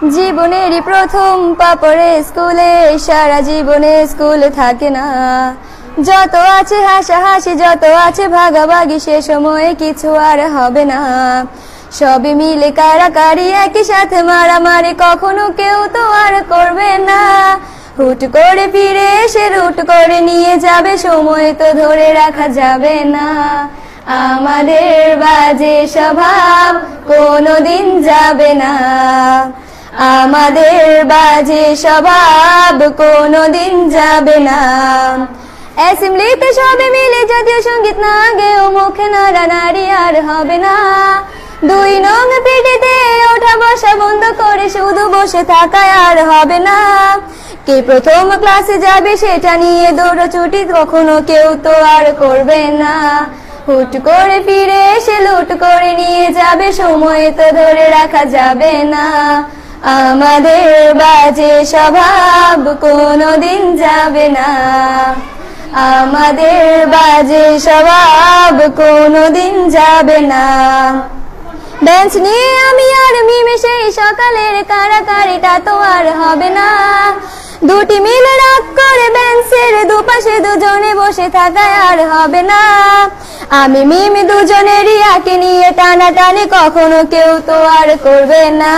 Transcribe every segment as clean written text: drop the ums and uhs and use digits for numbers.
জীবনেরই প্রথম পা পড়ে স্কুলে, সারা জীবনে স্কুল থাকে না। যত আছে হাসাহাসি, যত আছে ভাগাভাগি, সে সময়ে কিছু আর হবে না। সবে মিলে কারাকারি, একই সাথে মারামারি, কখনো কেউ তো আর করবে না। হুট করে ফিরে এসে রুট করে নিয়ে যাবে, সময় তো ধরে রাখা যাবে না। আমাদের বাজে স্বভাব কোনোদিন যাবে না, আমাদের বাজে স্বভাব কোনোদিন যাবে না। অ্যাসেম্বলিতে সবে মিলে জাতীয় সঙ্গীত না গেয়েও মুখে নাড়ানাড়ি আর হবে না। 2 নং পিটিতে ওঠা বসা বন্ধ করে শুধু বসে থাকায় আর হবে না। কে প্রথম ক্লাসে যাবে সেটা নিয়ে দৌড়াছুটি কখনো কেউ তো আর করবে না। হুট করে ফিরে এসে লুট করে নিয়ে যাবে, সময় তো ধরে রাখা যাবে না। আমাদের বাজে স্বভাব কোনোদিন যাবে না, আমাদের বাজে স্বভাব কোনোদিন যাবে না। বেঞ্চ নিয়ে আমি আর মিমে সেই সকালের কারাকারিটা তো আর হবে না। দুটি মিলে রাগ করে বেঞ্চের দুপাশে দুজনে বসে থাকায় আর হবে না। আমি মিমি দুজনেরই আঁকে নিয়ে টানাটানি কখনো কেউ তো আর করবে না।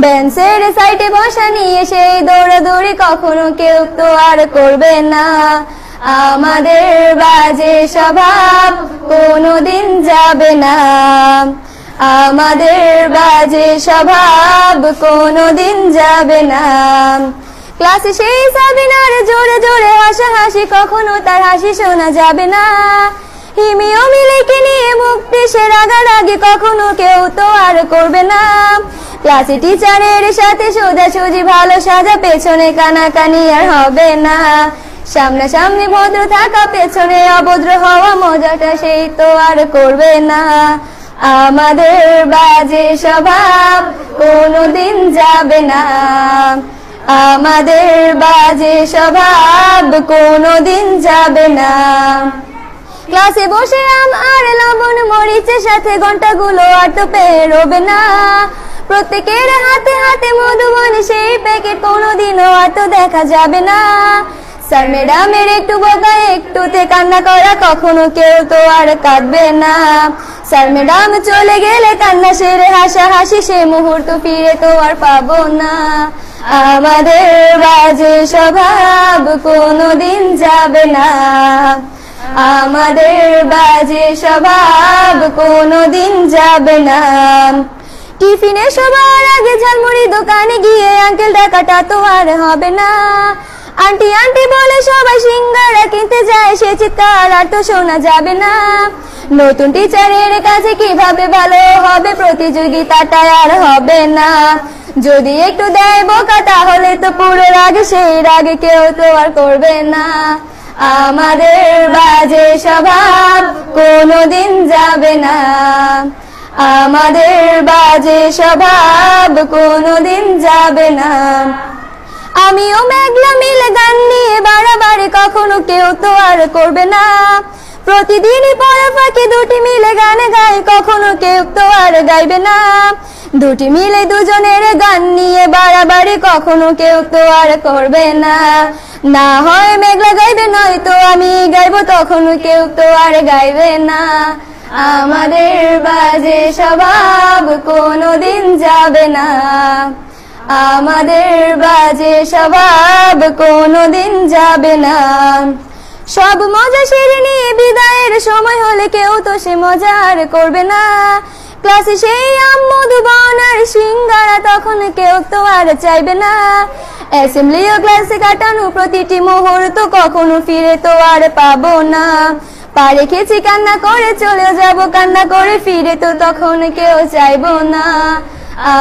বেঞ্চের সাইডে বসা নিয়ে সেই দৌড়াদৌড়ি কখনো কেউ তো আর করবে না। আমাদের বাজে স্বভাব কোনোদিন যাবে না, আমাদের বাজে স্বভাব কোনোদিন যাবে না। ক্লাসে সেই সাবিনার জোরে জোরে হাসাহাসি, কখনো তার হাসি শোনা যাবে না। হিমি ও মিলিকে নিয়ে মুক্তি সে রাগারাগি কখনো কেউ তো আর করবে না। ক্লাসে টিচারের সাথে সোজাসুজি ভালো সাজা, পেছনে কানাকানি আর হবে না। সামনাসামনি ভদ্র থাকা, পেছনে অভদ্র হওয়া, মজাটা সেই তো আর করবে না। আমাদের বাজে স্বভাব কোনোদিন যাবে না, আমাদের বাজে স্বভাব কোনোদিন যাবে না। ক্লাসে বসে আম আর লবণ মরিচের সাথে ঘন্টাগুলো আর তো পেরোবে না। প্রত্যেকের হাতে হাতে মধুবন সেই প্যাকেট কোনোদিনও আর তো দেখা যাবে না। স্যার ম্যাডামের একটু বকা একটুতে কান্না করা, কখনো কেউ তো আর কাঁদবে না। স্যার ম্যাডাম চলে গেলে কান্না সেরে হাসাহাসি, সে মুহূর্ত ফিরে তো আর পাবো না। আমাদের বাজে স্বভাব কোনোদিন যাবে না, আমাদের বাজে স্বভাব কোনোদিন যাবে না। টিফিনে সবার আগে ঝালমুড়ি দোকানে গিয়ে আঙ্কেল ডাকাটা তো আর হবে না। আন্টি আন্টি বলে সবাই সিঙ্গারা কিনতে যায়, সে চিৎকার আর তো শোনা যাবে না। নতুন টিচারের কাছে কিভাবে ভালো হবে, প্রতিযোগিতাটা আর হবে না। যদি একটু দেয় বোকা তাহলে তো পুরো রাগ, সেই রাগে কেউ তো আর করবে না। আমাদের বাজে স্বভাব কোনোদিন যাবে না, আমাদের বাজে স্বভাব কোনোদিন যাবে না। আমিও মেঘলা মিলে গান নিয়ে বাড়াবাড়ি, কখনো কেউ তো আর করবে না। প্রতিদিনই পড়া ফাঁকে দুটি মিলে গান গাই, কখনো কেউ তো আর গাইবে না। দুটি মিলে দুজনের গান নিয়ে বাড়াবাড়ি, কখনো কেউ তো আর করবে না। না হয় মেঘলা গাইবে, নয়তো আমি গাইবো, তখন কেউ তো আর গাইবে না। আমাদের বাজে স্বভাব কোনোদিন যাবে না, আমাদের বাজে স্বভাব কোনোদিন যাবে না। সব মজা সেরে নিয়ে বিদায়ের সময় হলে কেউ তো সে মজা আর করবে না। ক্লাসে সেই আম মধুবন আর সিঙ্গারা, তখন কেউ তো আর চাইবে না। অ্যাসেম্বলি ও ক্লাসে কাটানো প্রতিটি মুহূর্ত কখনো ফিরে তো আর পাবো না। পা রেখেছি কান্না করে চলে যাব, কান্না করে ফিরে তো তখন কেউ চাইবো না।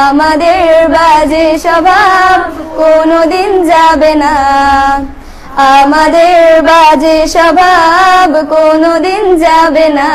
আমাদের বাজে স্বভাব কোনোদিন যাবে না, আমাদের বাজে স্বভাব কোনোদিন যাবে না।